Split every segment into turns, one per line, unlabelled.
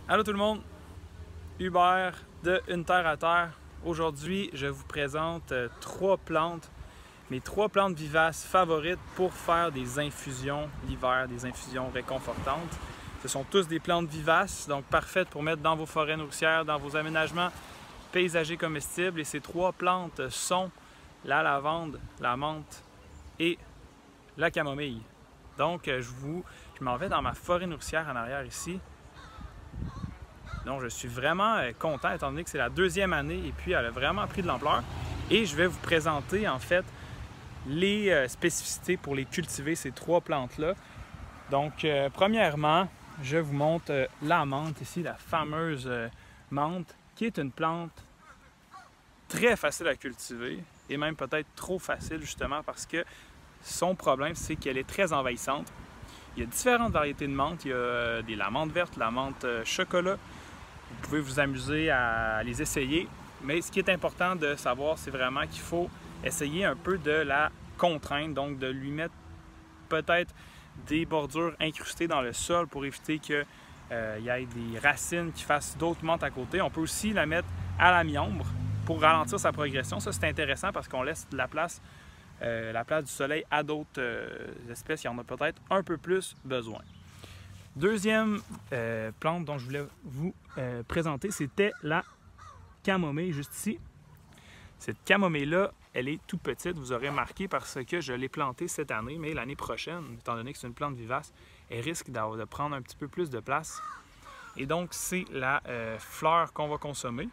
Allô tout le monde, Hubert de Une Terre à Terre. Aujourd'hui, je vous présente mes trois plantes vivaces favorites pour faire des infusions l'hiver, des infusions réconfortantes. Ce sont tous des plantes vivaces, donc parfaites pour mettre dans vos forêts nourricières, dans vos aménagements paysagers comestibles. Et ces trois plantes sont la lavande, la menthe et la camomille. Donc, je m'en vais dans ma forêt nourricière en arrière ici. Donc, je suis vraiment content étant donné que c'est la deuxième année et puis elle a vraiment pris de l'ampleur. Et je vais vous présenter en fait les spécificités pour les cultiver, ces trois plantes-là. Donc, premièrement, je vous montre la menthe ici, la fameuse menthe, qui est une plante très facile à cultiver et même peut-être trop facile justement parce que son problème, c'est qu'elle est très envahissante. Il y a différentes variétés de menthe. Il y a la menthe verte, la menthe chocolat. Vous pouvez vous amuser à les essayer. Mais ce qui est important de savoir, c'est vraiment qu'il faut essayer un peu de la contraindre, donc de lui mettre peut-être des bordures incrustées dans le sol pour éviter qu'il y ait des racines qui fassent d'autres menthes à côté. On peut aussi la mettre à la mi-ombre pour ralentir sa progression. Ça, c'est intéressant parce qu'on laisse de la place du soleil à d'autres espèces qui en ont peut-être un peu plus besoin. Deuxième plante dont je voulais vous présenter, c'était la camomille, juste ici. Cette camomille-là, elle est toute petite, vous aurez remarqué parce que je l'ai plantée cette année, mais l'année prochaine, étant donné que c'est une plante vivace, elle risque de prendre un petit peu plus de place. Et donc, c'est la fleur qu'on va consommer.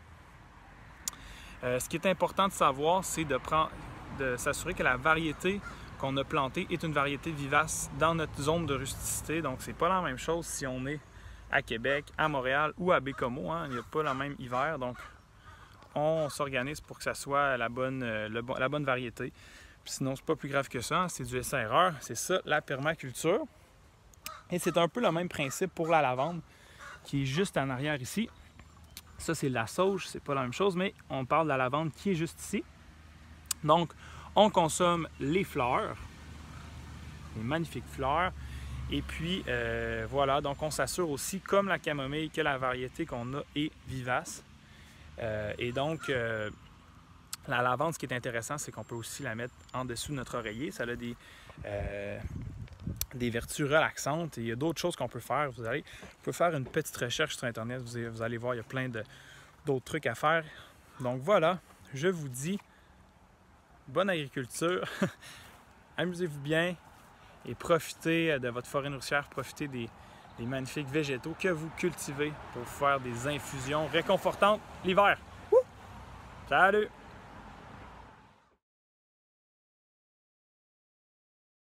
Ce qui est important de savoir, c'est de s'assurer que la variété qu'on a plantée est une variété vivace dans notre zone de rusticité. Donc, c'est pas la même chose si on est à Québec, à Montréal ou à Bécomo. Il n'y a pas le même hiver. Donc, on s'organise pour que ça soit la bonne variété. Puis sinon, c'est pas plus grave que ça. C'est du essai-erreur. C'est ça, la permaculture. Et c'est un peu le même principe pour la lavande qui est juste en arrière ici. Ça, c'est de la sauge. C'est pas la même chose, mais on parle de la lavande qui est juste ici. Donc, on consomme les fleurs, les magnifiques fleurs. Et puis, voilà, donc on s'assure aussi, comme la camomille, que la variété qu'on a est vivace. Et donc, la lavande, ce qui est intéressant, c'est qu'on peut aussi la mettre en dessous de notre oreiller. Ça a des vertus relaxantes. Et il y a d'autres choses qu'on peut faire. Vous pouvez faire une petite recherche sur Internet. Vous allez voir, il y a plein d'autres trucs à faire. Donc voilà, je vous dis bonne agriculture, amusez-vous bien et profitez de votre forêt nourricière, profitez des magnifiques végétaux que vous cultivez pour faire des infusions réconfortantes l'hiver. Salut!